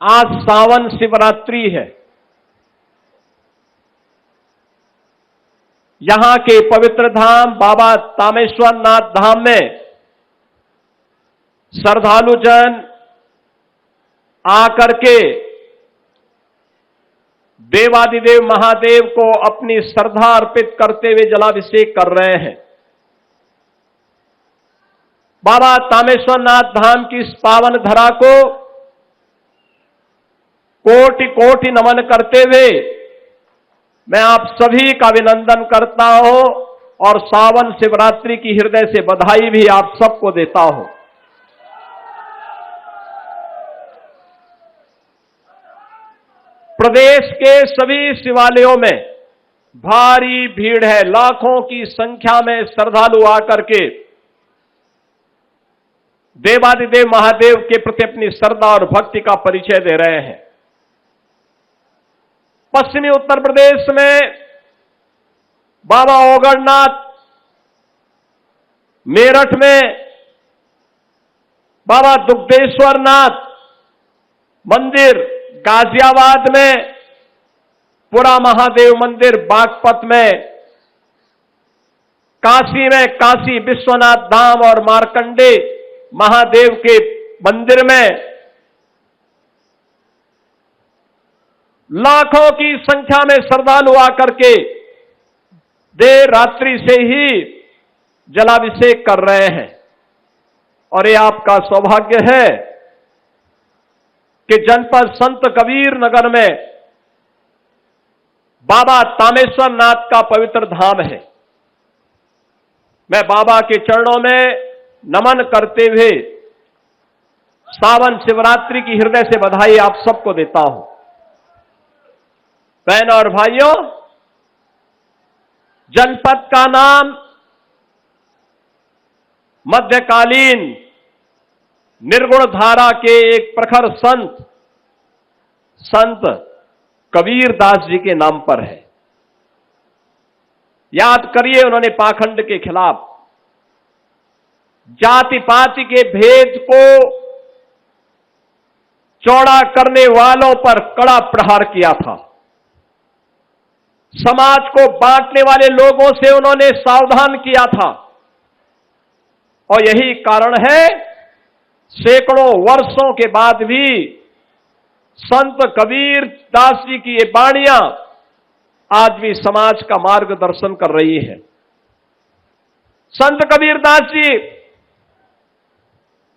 आज सावन शिवरात्रि है। यहां के पवित्र धाम बाबा तामेश्वर नाथ धाम में श्रद्धालु जन आकर के देवादिदेव महादेव को अपनी श्रद्धा अर्पित करते हुए जलाभिषेक कर रहे हैं। बाबा तामेश्वर नाथ धाम की इस पावन धरा को कोटि कोटि नमन करते हुए मैं आप सभी का अभिनंदन करता हूं और सावन शिवरात्रि की हृदय से बधाई भी आप सबको देता हूं। प्रदेश के सभी शिवालयों में भारी भीड़ है। लाखों की संख्या में श्रद्धालु आकर के देवादिदेव महादेव के प्रति अपनी श्रद्धा और भक्ति का परिचय दे रहे हैं। पश्चिमी उत्तर प्रदेश में बाबा ओगड़नाथ, मेरठ में बाबा दुग्धेश्वर नाथ मंदिर, गाजियाबाद में पुरा महादेव मंदिर, बागपत में काशी विश्वनाथ धाम और मार्कंडे महादेव के मंदिर में लाखों की संख्या में श्रद्धालु आकर के देर रात्रि से ही जलाभिषेक कर रहे हैं। और ये आपका सौभाग्य है कि जनपद संत कबीर नगर में बाबा तामेश्वर नाथ का पवित्र धाम है। मैं बाबा के चरणों में नमन करते हुए सावन शिवरात्रि की हृदय से बधाई आप सबको देता हूं। बहनों और भाइयों, जनपद का नाम मध्यकालीन निर्गुण धारा के एक प्रखर संत कबीर दास जी के नाम पर है। याद करिए, उन्होंने पाखंड के खिलाफ, जाति पाति के भेद को चौड़ा करने वालों पर कड़ा प्रहार किया था। समाज को बांटने वाले लोगों से उन्होंने सावधान किया था। और यही कारण है सैकड़ों वर्षों के बाद भी संत कबीर दास जी की ये वाणियां आज भी समाज का मार्गदर्शन कर रही है। संत कबीर दास जी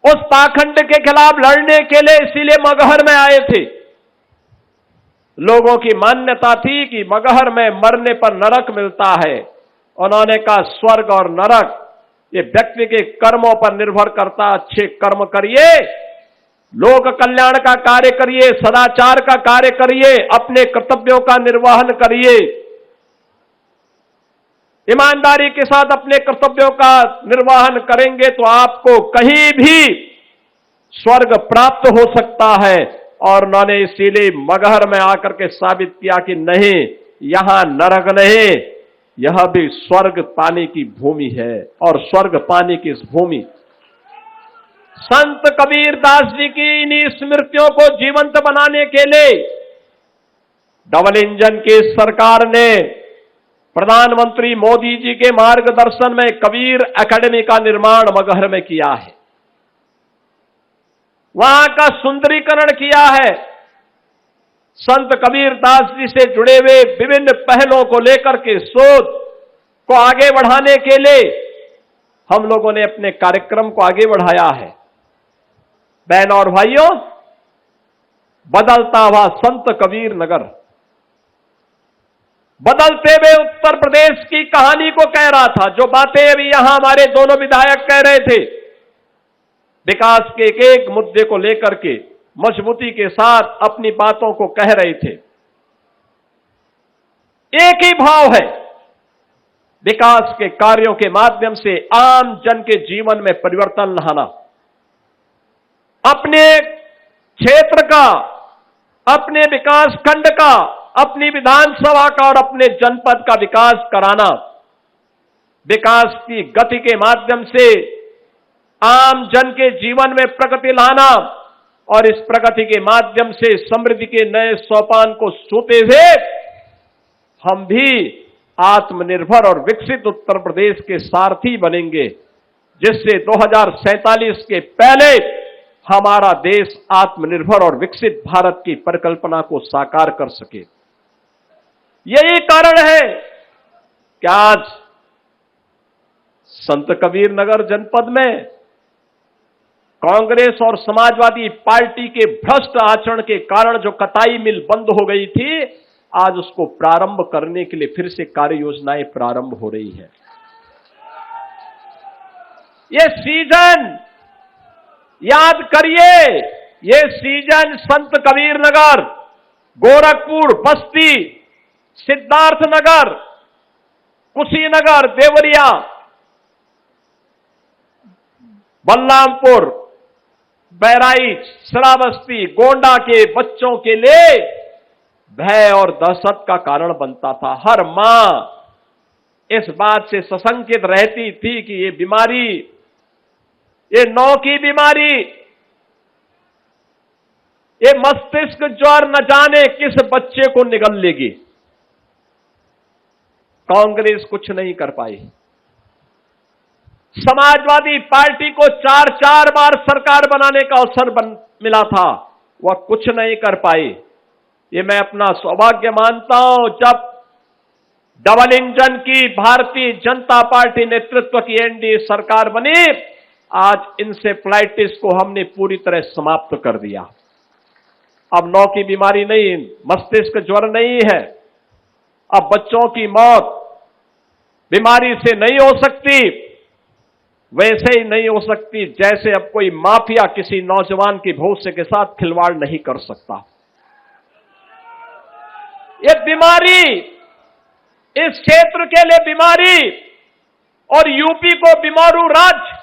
उस पाखंड के खिलाफ लड़ने के लिए इसीलिए मगहर में आए थे। लोगों की मान्यता थी कि मगहर में मरने पर नरक मिलता है। उन्होंने कहा स्वर्ग और नरक ये व्यक्ति के कर्मों पर निर्भर करता। अच्छे कर्म करिए, लोक कल्याण का कार्य करिए, सदाचार का कार्य करिए, अपने कर्तव्यों का निर्वहन करिए, ईमानदारी के साथ अपने कर्तव्यों का निर्वहन करेंगे तो आपको कहीं भी स्वर्ग प्राप्त हो सकता है। और उन्होंने इसीलिए मगहर में आकर के साबित किया कि नहीं, यहां नरक नहीं, यह भी स्वर्ग पाने की भूमि है। और स्वर्ग पाने की इस भूमि संत कबीर दास जी की इन्हीं स्मृतियों को जीवंत बनाने के लिए डबल इंजन की सरकार ने प्रधानमंत्री मोदी जी के मार्गदर्शन में कबीर एकेडमी का निर्माण मगहर में किया है। वहां का सुंदरीकरण किया है। संत कबीर दास जी से जुड़े हुए विभिन्न पहलों को लेकर के शोध को आगे बढ़ाने के लिए हम लोगों ने अपने कार्यक्रम को आगे बढ़ाया है। बहनों और भाइयों, बदलता हुआ संत कबीर नगर बदलते हुए उत्तर प्रदेश की कहानी को कह रहा था। जो बातें अभी यहां हमारे दोनों विधायक कह रहे थे, विकास के एक एक मुद्दे को लेकर के मजबूती के साथ अपनी बातों को कह रहे थे। एक ही भाव है, विकास के कार्यों के माध्यम से आम जन के जीवन में परिवर्तन लाना, अपने क्षेत्र का, अपने विकास खंड का, अपनी विधानसभा का और अपने जनपद का विकास कराना, विकास की गति के माध्यम से आम जन के जीवन में प्रगति लाना और इस प्रगति के माध्यम से समृद्धि के नए सोपान को छूते हुए हम भी आत्मनिर्भर और विकसित उत्तर प्रदेश के सारथी बनेंगे, जिससे 2047 के पहले हमारा देश आत्मनिर्भर और विकसित भारत की परिकल्पना को साकार कर सके। यही कारण है कि आज संत कबीर नगर जनपद में कांग्रेस और समाजवादी पार्टी के भ्रष्ट आचरण के कारण जो कताई मिल बंद हो गई थी, आज उसको प्रारंभ करने के लिए फिर से कार्य योजनाएं प्रारंभ हो रही है। ये सीजन याद करिए, ये सीजन संत कबीर नगर, गोरखपुर, बस्ती, सिद्धार्थनगर, कुशीनगर, देवरिया, बलरामपुर, बहराइच, श्रावस्ती, गोंडा के बच्चों के लिए भय और दहशत का कारण बनता था। हर मां इस बात से सशंकित रहती थी कि ये बीमारी, ये नौ की बीमारी, ये मस्तिष्क ज्वर न जाने किस बच्चे को निगल लेगी। कांग्रेस कुछ नहीं कर पाई। समाजवादी पार्टी को 4 बार सरकार बनाने का अवसर मिला था, वह कुछ नहीं कर पाई। ये मैं अपना सौभाग्य मानता हूं, जब डबल इंजन की भारतीय जनता पार्टी नेतृत्व की एनडीए सरकार बनी, आज इंसेफ्लाइटिस को हमने पूरी तरह समाप्त कर दिया। अब नौ की बीमारी नहीं, मस्तिष्क ज्वर नहीं है। अब बच्चों की मौत बीमारी से नहीं हो सकती, वैसे ही नहीं हो सकती जैसे अब कोई माफिया किसी नौजवान के भविष्य के साथ खिलवाड़ नहीं कर सकता। ये बीमारी, इस क्षेत्र के लिए बीमारी और यूपी को बीमारू राज्य,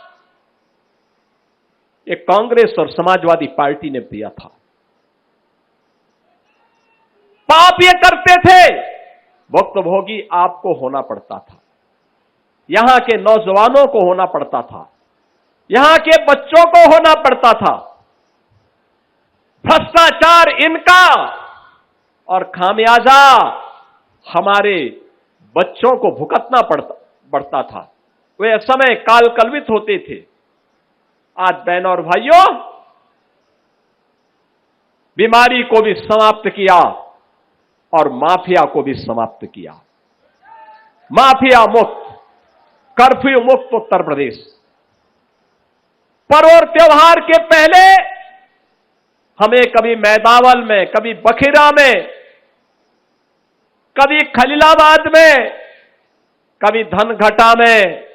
ये कांग्रेस और समाजवादी पार्टी ने दिया था। पाप ये करते थे, भुक्तभोगी आपको होना पड़ता था, यहां के नौजवानों को होना पड़ता था, यहां के बच्चों को होना पड़ता था। भ्रष्टाचार इनका और खामियाजा हमारे बच्चों को भुगतना पड़ता था। वे समय कालकल्वित होते थे। आज बहनों और भाइयों, बीमारी को भी समाप्त किया और माफिया को भी समाप्त किया। माफिया मुक्त, कर्फ्यू मुक्त उत्तर प्रदेश। पर्व और त्योहार के पहले हमें कभी मैदावल में, कभी बखिरा में, कभी खलीलाबाद में, कभी धनघटा में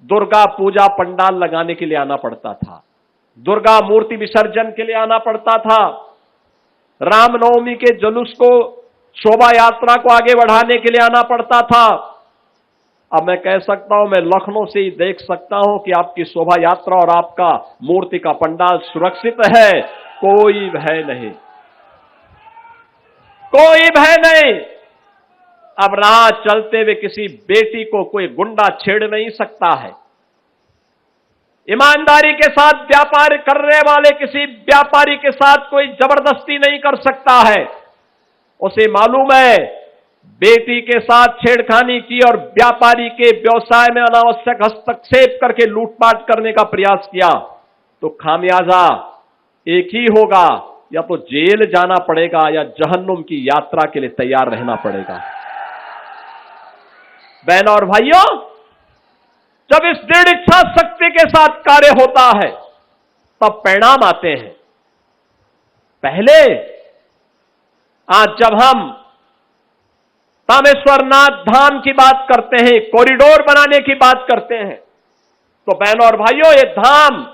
दुर्गा पूजा पंडाल लगाने के लिए आना पड़ता था, दुर्गा मूर्ति विसर्जन के लिए आना पड़ता था, रामनवमी के जुलूस को, शोभा यात्रा को आगे बढ़ाने के लिए आना पड़ता था। अब मैं कह सकता हूं, मैं लखनऊ से ही देख सकता हूं कि आपकी शोभा यात्रा और आपका मूर्ति का पंडाल सुरक्षित है, कोई भय नहीं, कोई भय नहीं। अब राह चलते हुए किसी बेटी को कोई गुंडा छेड़ नहीं सकता है। ईमानदारी के साथ व्यापार करने वाले किसी व्यापारी के साथ कोई जबरदस्ती नहीं कर सकता है। उसे मालूम है, बेटी के साथ छेड़खानी की और व्यापारी के व्यवसाय में अनावश्यक हस्तक्षेप करके लूटपाट करने का प्रयास किया तो खामियाजा एक ही होगा, या तो जेल जाना पड़ेगा या जहन्नुम की यात्रा के लिए तैयार रहना पड़ेगा। बहनों और भाइयों, जब इस दृढ़ इच्छा शक्ति के साथ कार्य होता है तब परिणाम आते हैं। पहले आज जब हम रामेश्वरनाथ धाम की बात करते हैं, कॉरिडोर बनाने की बात करते हैं, तो बहनों और भाइयों, ये धाम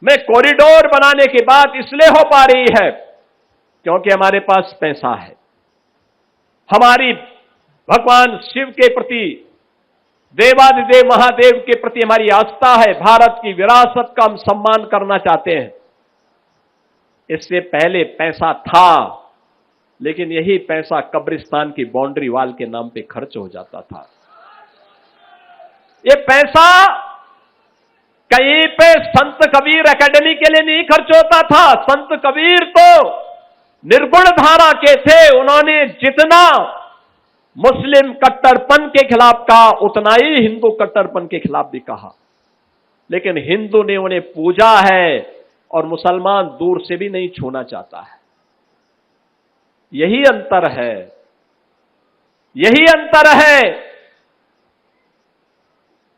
में कॉरिडोर बनाने की बात इसलिए हो पा रही है क्योंकि हमारे पास पैसा है। हमारी भगवान शिव के प्रति, देवादिदेव महादेव के प्रति हमारी आस्था है। भारत की विरासत का हम सम्मान करना चाहते हैं। इससे पहले पैसा था, लेकिन यही पैसा कब्रिस्तान की बाउंड्री वॉल के नाम पे खर्च हो जाता था। ये पैसा कहीं पे संत कबीर एकेडमी के लिए नहीं खर्च होता था। संत कबीर तो निर्गुण धारा के थे। उन्होंने जितना मुस्लिम कट्टरपन के खिलाफ कहा उतना ही हिंदू कट्टरपन के खिलाफ भी कहा। लेकिन हिंदू ने उन्हें पूजा है और मुसलमान दूर से भी नहीं छूना चाहता है। यही अंतर है, यही अंतर है।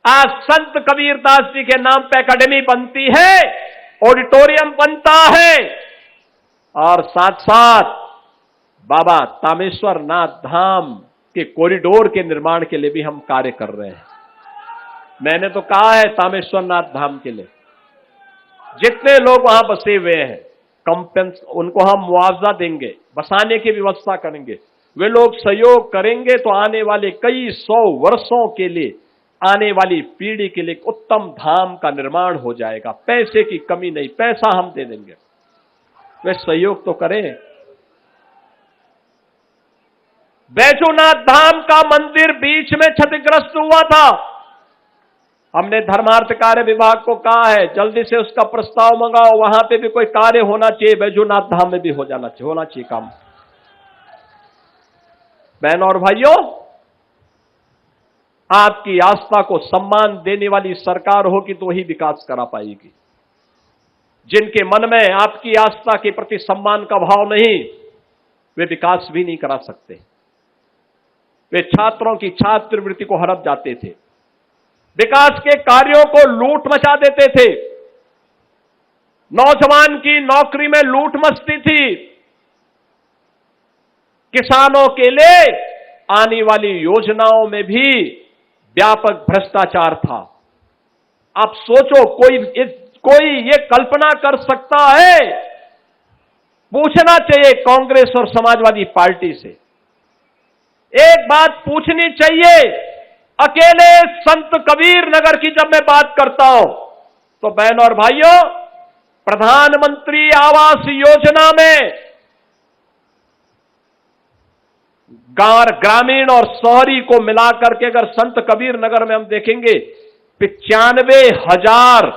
आज संत कबीरदास जी के नाम पे एकेडमी बनती है, ऑडिटोरियम बनता है और साथ साथ बाबा तामेश्वर नाथ धाम के कॉरिडोर के निर्माण के लिए भी हम कार्य कर रहे हैं। मैंने तो कहा है तामेश्वर नाथ धाम के लिए जितने लोग वहां बसे हुए हैं उनको हम मुआवजा देंगे, बसाने की व्यवस्था करेंगे। वे लोग सहयोग करेंगे तो आने वाले कई 100 वर्षों के लिए, आने वाली पीढ़ी के लिए उत्तम धाम का निर्माण हो जाएगा। पैसे की कमी नहीं, पैसा हम दे देंगे, वे सहयोग तो करें। बैजूनाथ धाम का मंदिर बीच में क्षतिग्रस्त हुआ था। हमने धर्मार्थ कार्य विभाग को कहा है जल्दी से उसका प्रस्ताव मंगाओ, वहां पे भी कोई कार्य होना चाहिए, बैजूनाथ धाम में भी होना चाहिए काम। बहनों और भाइयों, आपकी आस्था को सम्मान देने वाली सरकार होगी तो वही विकास करा पाएगी। जिनके मन में आपकी आस्था के प्रति सम्मान का भाव नहीं, वे विकास भी नहीं करा सकते। वे छात्रों की छात्रवृत्ति को हड़प जाते थे, विकास के कार्यों को लूट मचा देते थे, नौजवान की नौकरी में लूट मचती थी, किसानों के लिए आने वाली योजनाओं में भी व्यापक भ्रष्टाचार था। आप सोचो, कोई ये कल्पना कर सकता है? पूछना चाहिए कांग्रेस और समाजवादी पार्टी से, एक बात पूछनी चाहिए। अकेले संत कबीर नगर की जब मैं बात करता हूं तो बहनों और भाइयों, प्रधानमंत्री आवास योजना में ग्रामीण और शहरी को मिलाकर के अगर संत कबीर नगर में हम देखेंगे 95,000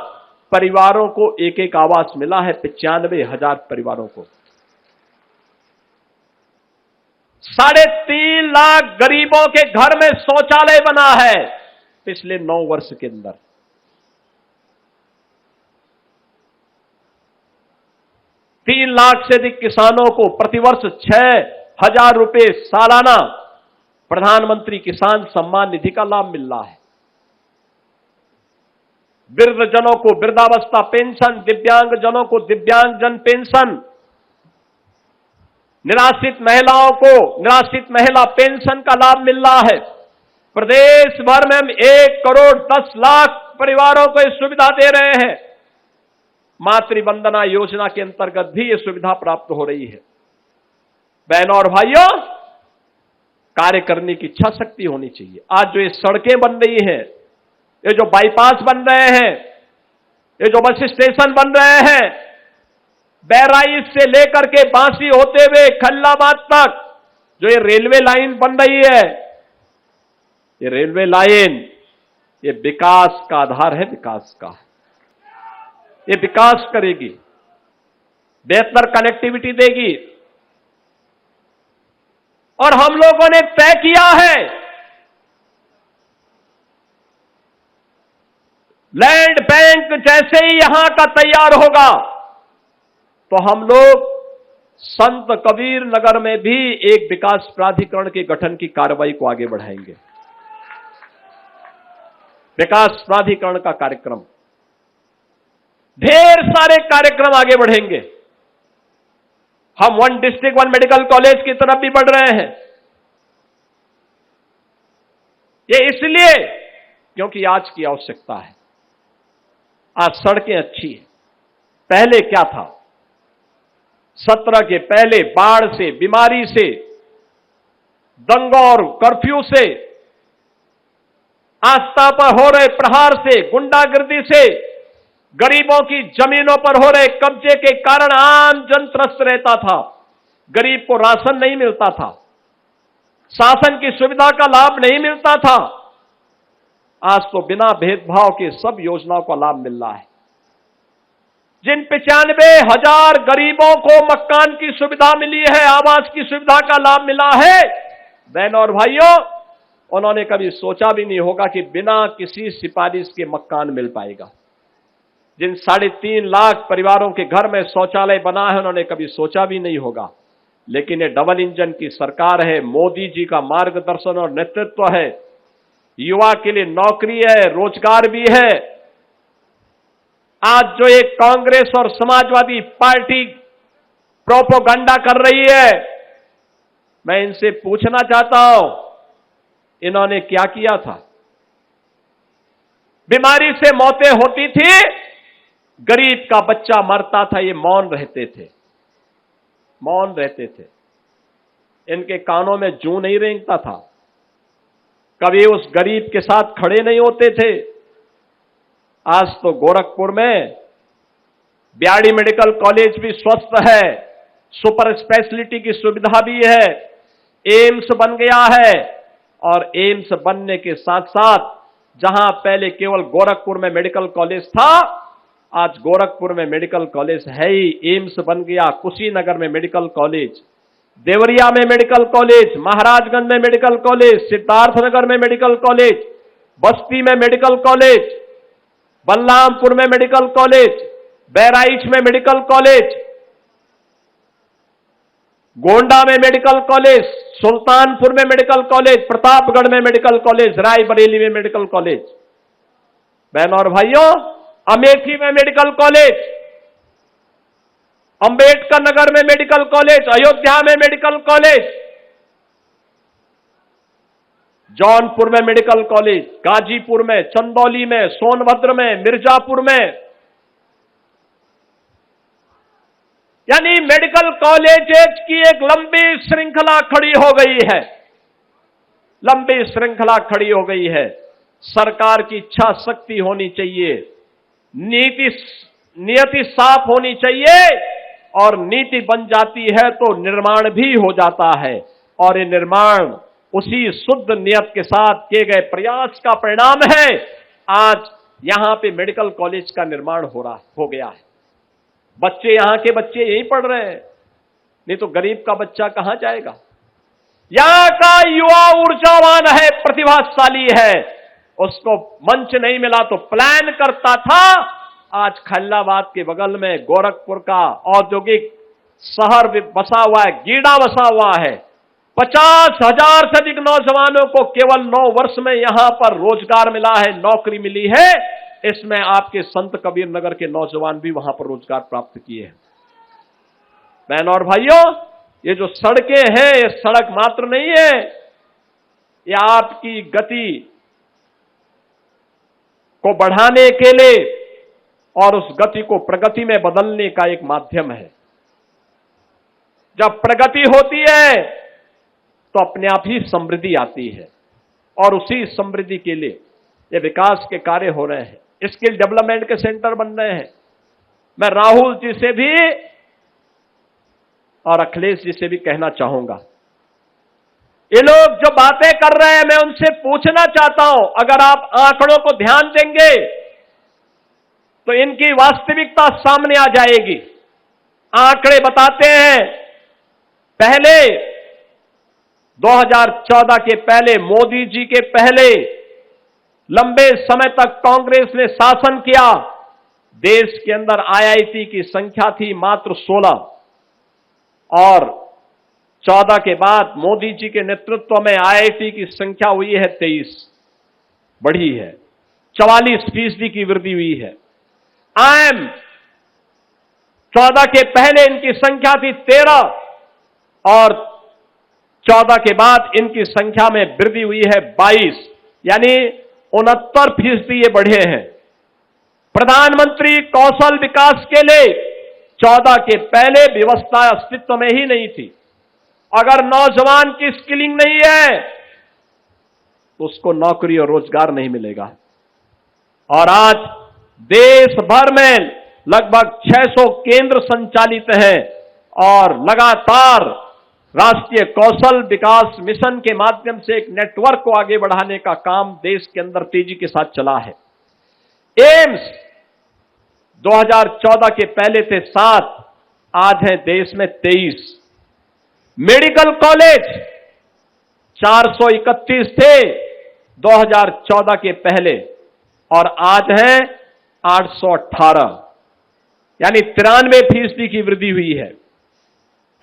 परिवारों को एक एक आवास मिला है। 95,000 परिवारों को। 3.5 लाख गरीबों के घर में शौचालय बना है पिछले 9 वर्ष के अंदर। तीन लाख से अधिक किसानों को प्रतिवर्ष 6,000 रुपए सालाना प्रधानमंत्री किसान सम्मान निधि का लाभ मिल रहा है। वृद्धजनों को वृद्धावस्था पेंशन, दिव्यांगजनों को दिव्यांगजन पेंशन, निराश्रित महिलाओं को निराश्रित महिला पेंशन का लाभ मिल रहा है। प्रदेश भर में हम 1 करोड़ 10 लाख परिवारों को यह सुविधा दे रहे हैं। मातृवंदना योजना के अंतर्गत भी यह सुविधा प्राप्त हो रही है। बहनों और भाइयों, कार्य करने की इच्छा शक्ति होनी चाहिए। आज जो ये सड़कें बन रही हैं, ये जो बाईपास बन रहे हैं, ये जो बस स्टेशन बन रहे हैं, बहराइच से लेकर के बांसी होते हुए खल्लाबाद तक जो ये रेलवे लाइन बन रही है, ये रेलवे लाइन ये विकास का आधार है, विकास का। ये विकास करेगी, बेहतर कनेक्टिविटी देगी। और हम लोगों ने तय किया है लैंड बैंक जैसे ही यहां का तैयार होगा तो हम लोग संत कबीर नगर में भी एक विकास प्राधिकरण के गठन की कार्रवाई को आगे बढ़ाएंगे। विकास प्राधिकरण का कार्यक्रम, ढेर सारे कार्यक्रम आगे बढ़ेंगे। हम 1 डिस्ट्रिक्ट 1 मेडिकल कॉलेज की तरफ भी बढ़ रहे हैं। ये इसलिए क्योंकि आज की आवश्यकता है। आज सड़कें अच्छी हैं। पहले क्या था? 17 के पहले बाढ़ से, बीमारी से, दंगों और कर्फ्यू से, आस्था पर हो रहे प्रहार से, गुंडागर्दी से, गरीबों की जमीनों पर हो रहे कब्जे के कारण आम जन त्रस्त रहता था। गरीब को राशन नहीं मिलता था, शासन की सुविधा का लाभ नहीं मिलता था। आज तो बिना भेदभाव के सब योजनाओं का लाभ मिल रहा है। जिन 95,000 गरीबों को मकान की सुविधा मिली है, आवास की सुविधा का लाभ मिला है, बहनों और भाइयों, उन्होंने कभी सोचा भी नहीं होगा कि बिना किसी सिफारिश के मकान मिल पाएगा। जिन 3.5 लाख परिवारों के घर में शौचालय बना है, उन्होंने कभी सोचा भी नहीं होगा। लेकिन ये डबल इंजन की सरकार है, मोदी जी का मार्गदर्शन और नेतृत्व है, युवा के लिए नौकरी है, रोजगार भी है। आज जो एक कांग्रेस और समाजवादी पार्टी प्रोपोगंडा कर रही है, मैं इनसे पूछना चाहता हूं, इन्होंने क्या किया था? बीमारी से मौतें होती थी, गरीब का बच्चा मरता था, ये मौन रहते थे, मौन रहते थे। इनके कानों में जूं नहीं रेंगता था, कभी उस गरीब के साथ खड़े नहीं होते थे। आज तो गोरखपुर में बीआरडी मेडिकल कॉलेज भी स्वस्थ है, सुपर स्पेशलिटी की सुविधा भी है, एम्स बन गया है, और एम्स बनने के साथ साथ जहां पहले केवल गोरखपुर में मेडिकल कॉलेज था, आज गोरखपुर में मेडिकल कॉलेज है ही, एम्स बन गया। कुशीनगर में मेडिकल कॉलेज, देवरिया में मेडिकल कॉलेज, महाराजगंज में मेडिकल कॉलेज, सिद्धार्थनगर में मेडिकल कॉलेज, बस्ती में मेडिकल कॉलेज, बलरामपुर में मेडिकल कॉलेज, बहराइच में मेडिकल कॉलेज, गोंडा में मेडिकल कॉलेज, सुल्तानपुर में मेडिकल कॉलेज, प्रतापगढ़ में मेडिकल कॉलेज, रायबरेली में मेडिकल कॉलेज। बहनों और भाइयों, अमेठी में मेडिकल कॉलेज, अंबेडकर नगर में मेडिकल कॉलेज, अयोध्या में मेडिकल कॉलेज, जौनपुर में मेडिकल कॉलेज, गाजीपुर में, चंदौली में, सोनभद्र में, मिर्जापुर में, यानी मेडिकल कॉलेजेस की एक लंबी श्रृंखला खड़ी हो गई है, लंबी श्रृंखला खड़ी हो गई है। सरकार की इच्छा शक्ति होनी चाहिए, नियति साफ होनी चाहिए, और नीति बन जाती है तो निर्माण भी हो जाता है, और ये निर्माण उसी शुद्ध नियत के साथ किए गए प्रयास का परिणाम है। आज यहां पे मेडिकल कॉलेज का निर्माण हो गया है, बच्चे, यहां के बच्चे यहीं पढ़ रहे हैं, नहीं तो गरीब का बच्चा कहां जाएगा? यहां का युवा ऊर्जावान है, प्रतिभाशाली है, उसको मंच नहीं मिला तो प्लान करता था। आज खैलाबाद के बगल में गोरखपुर का औद्योगिक शहर बसा हुआ है, गीडा बसा हुआ है। 50,000 से अधिक नौजवानों को केवल 9 वर्ष में यहां पर रोजगार मिला है, नौकरी मिली है। इसमें आपके संत कबीर नगर के नौजवान भी वहां पर रोजगार प्राप्त किए हैं। बहनों और भाइयों, ये जो सड़कें हैं, ये सड़क मात्र नहीं है, ये आपकी गति को बढ़ाने के लिए और उस गति को प्रगति में बदलने का एक माध्यम है। जब प्रगति होती है तो अपने आप ही समृद्धि आती है, और उसी समृद्धि के लिए ये विकास के कार्य हो रहे हैं, स्किल डेवलपमेंट के सेंटर बन रहे हैं। मैं राहुल जी से भी और अखिलेश जी से भी कहना चाहूंगा, ये लोग जो बातें कर रहे हैं, मैं उनसे पूछना चाहता हूं, अगर आप आंकड़ों को ध्यान देंगे तो इनकी वास्तविकता सामने आ जाएगी। आंकड़े बताते हैं, पहले 2014 के पहले, मोदी जी के पहले लंबे समय तक कांग्रेस ने शासन किया, देश के अंदर आईआईटी की संख्या थी मात्र 16, और 14 के बाद मोदी जी के नेतृत्व में आईआईटी की संख्या हुई है 23, बढ़ी है, 44% की वृद्धि हुई है। आईएम 14 के पहले इनकी संख्या थी 13, और 14 के बाद इनकी संख्या में वृद्धि हुई है 22, यानी 69% ये बढ़े हैं। प्रधानमंत्री कौशल विकास के लिए 14 के पहले व्यवस्था अस्तित्व में ही नहीं थी। अगर नौजवान की स्किलिंग नहीं है तो उसको नौकरी और रोजगार नहीं मिलेगा। और आज देश भर में लगभग 600 केंद्र संचालित हैं, और लगातार राष्ट्रीय कौशल विकास मिशन के माध्यम से एक नेटवर्क को आगे बढ़ाने का काम देश के अंदर तेजी के साथ चला है। एम्स 2014 के पहले थे 7, आज हैं देश में 23। मेडिकल कॉलेज 431 थे 2014 के पहले और आज हैं 818, यानी 93% की वृद्धि हुई है।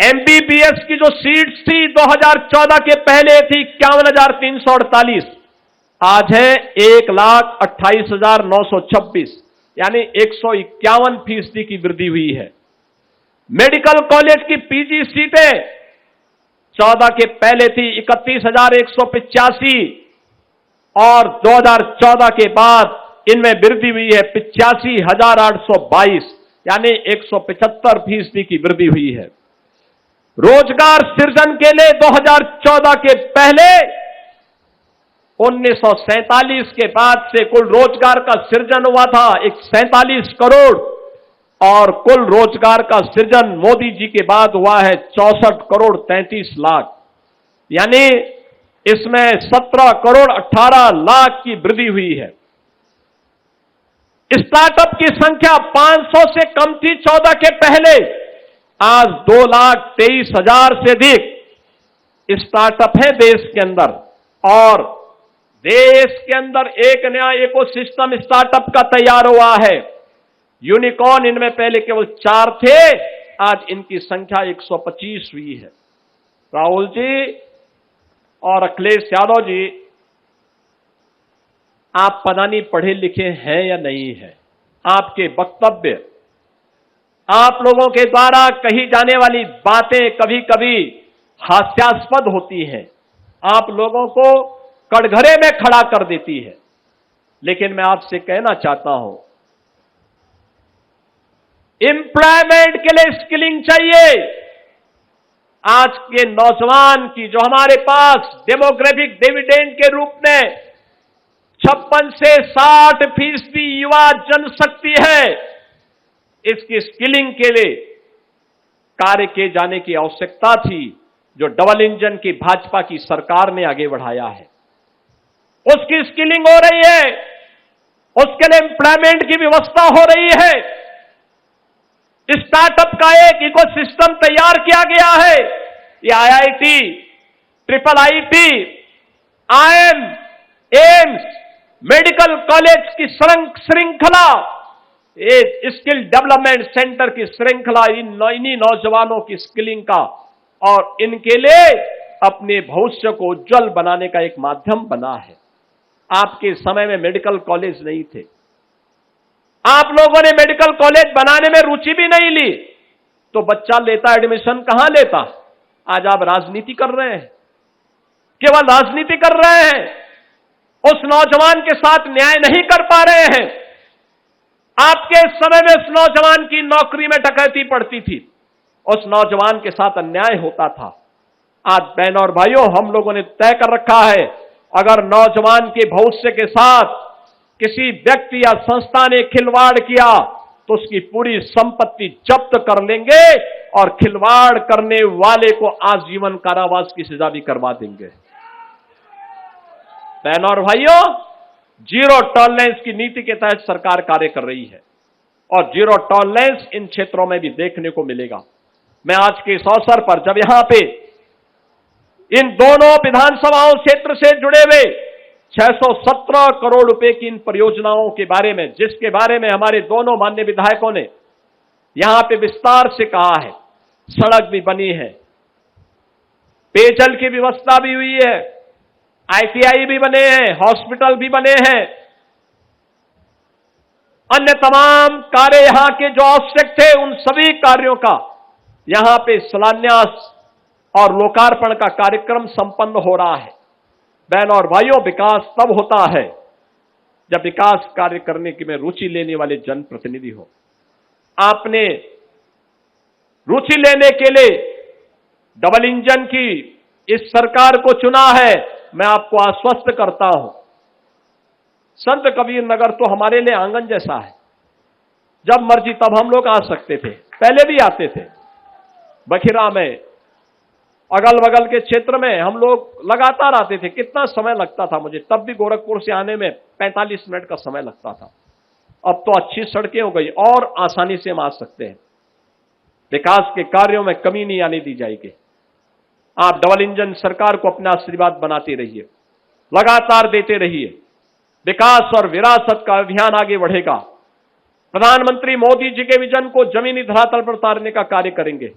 एमबीबीएस की जो सीट्स थी 2014 के पहले थी 51,348, आज है 1,28,926, यानी 151% की वृद्धि हुई है। मेडिकल कॉलेज की पीजी सीटें 14 के पहले थी 31,185 और 2014 के बाद इनमें वृद्धि हुई है 85,822, यानी 175% की वृद्धि हुई है। रोजगार सृजन के लिए 2014 के पहले 1947 के बाद से कुल रोजगार का सृजन हुआ था 147 करोड़ और कुल रोजगार का सृजन मोदी जी के बाद हुआ है 64 करोड़ 33 लाख, यानी इसमें 17 करोड़ 18 लाख की वृद्धि हुई है। स्टार्टअप की संख्या 500 से कम थी 14 के पहले, आज 2,23,000 से अधिक स्टार्टअप है देश के अंदर और देश के अंदर एक नया इकोसिस्टम स्टार्टअप का तैयार हुआ है। यूनिकॉर्न इनमें पहले केवल 4 थे, आज इनकी संख्या 125 हुई है। राहुल जी और अखिलेश यादव जी, आप पता नहीं पढ़े लिखे हैं या नहीं है, आपके वक्तव्य, आप लोगों के द्वारा कही जाने वाली बातें कभी कभी हास्यास्पद होती हैं, आप लोगों को कटघरे में खड़ा कर देती है। लेकिन मैं आपसे कहना चाहता हूं, एम्प्लॉयमेंट के लिए स्किलिंग चाहिए। आज के नौजवान की जो हमारे पास डेमोग्राफिक डिविडेंड के रूप में 56 से 60% युवा जनशक्ति है, इसकी स्किलिंग के लिए कार्य किए जाने की आवश्यकता थी, जो डबल इंजन की भाजपा की सरकार ने आगे बढ़ाया है। उसकी स्किलिंग हो रही है, उसके लिए एम्प्लॉयमेंट की व्यवस्था हो रही है, स्टार्टअप का एक इकोसिस्टम तैयार किया गया है। ये IIT, triple IT, IIM, AIIMS, medical college की श्रृंखला, ये स्किल डेवलपमेंट सेंटर की श्रृंखला इन्हीं नौजवानों की स्किलिंग का और इनके लिए अपने भविष्य को उज्जवल बनाने का एक माध्यम बना है। आपके समय में मेडिकल कॉलेज नहीं थे, आप लोगों ने मेडिकल कॉलेज बनाने में रुचि भी नहीं ली, तो बच्चा लेता एडमिशन कहां लेता? आज आप राजनीति कर रहे हैं, केवल राजनीति कर रहे हैं, उस नौजवान के साथ न्याय नहीं कर पा रहे हैं। आपके समय में उस नौजवान की नौकरी में डकैती पड़ती थी, उस नौजवान के साथ अन्याय होता था। आज बहनों और भाइयों, हम लोगों ने तय कर रखा है, अगर नौजवान के भविष्य के साथ किसी व्यक्ति या संस्था ने खिलवाड़ किया तो उसकी पूरी संपत्ति जब्त कर लेंगे और खिलवाड़ करने वाले को आजीवन कारावास की सजा भी करवा देंगे। बहनों और भाइयों, जीरो टॉलरेंस की नीति के तहत सरकार कार्य कर रही है और जीरो टॉलरेंस इन क्षेत्रों में भी देखने को मिलेगा। मैं आज के इस अवसर पर जब यहां पे इन दोनों विधानसभाओं क्षेत्र से जुड़े हुए 617 करोड़ रुपए की इन परियोजनाओं के बारे में, जिसके बारे में हमारे दोनों माननीय विधायकों ने यहां पे विस्तार से कहा है, सड़क भी बनी है, पेयजल की व्यवस्था भी हुई है, आईटीआई भी बने हैं, हॉस्पिटल भी बने हैं, अन्य तमाम कार्य यहां के जो आवश्यक थे उन सभी कार्यों का यहां पे शिलान्यास और लोकार्पण का कार्यक्रम संपन्न हो रहा है। बहनों और भाइयों, विकास तब होता है जब विकास कार्य करने की में रुचि लेने वाले जनप्रतिनिधि हो। आपने रुचि लेने के लिए डबल इंजन की इस सरकार को चुना है। मैं आपको आश्वस्त करता हूं, संत कबीर नगर तो हमारे लिए आंगन जैसा है, जब मर्जी तब हम लोग आ सकते थे, पहले भी आते थे। बखिरा में अगल बगल के क्षेत्र में हम लोग लगातार आते थे। कितना समय लगता था मुझे, तब भी गोरखपुर से आने में 45 मिनट का समय लगता था। अब तो अच्छी सड़कें हो गई और आसानी से हम आ सकते हैं। विकास के कार्यों में कमी नहीं आने दी जाएगी। आप डबल इंजन सरकार को अपना आशीर्वाद बनाते रहिए, लगातार देते रहिए। विकास और विरासत का अभियान आगे बढ़ेगा। प्रधानमंत्री मोदी जी के विजन को जमीनी धरातल पर उतारने का कार्य करेंगे।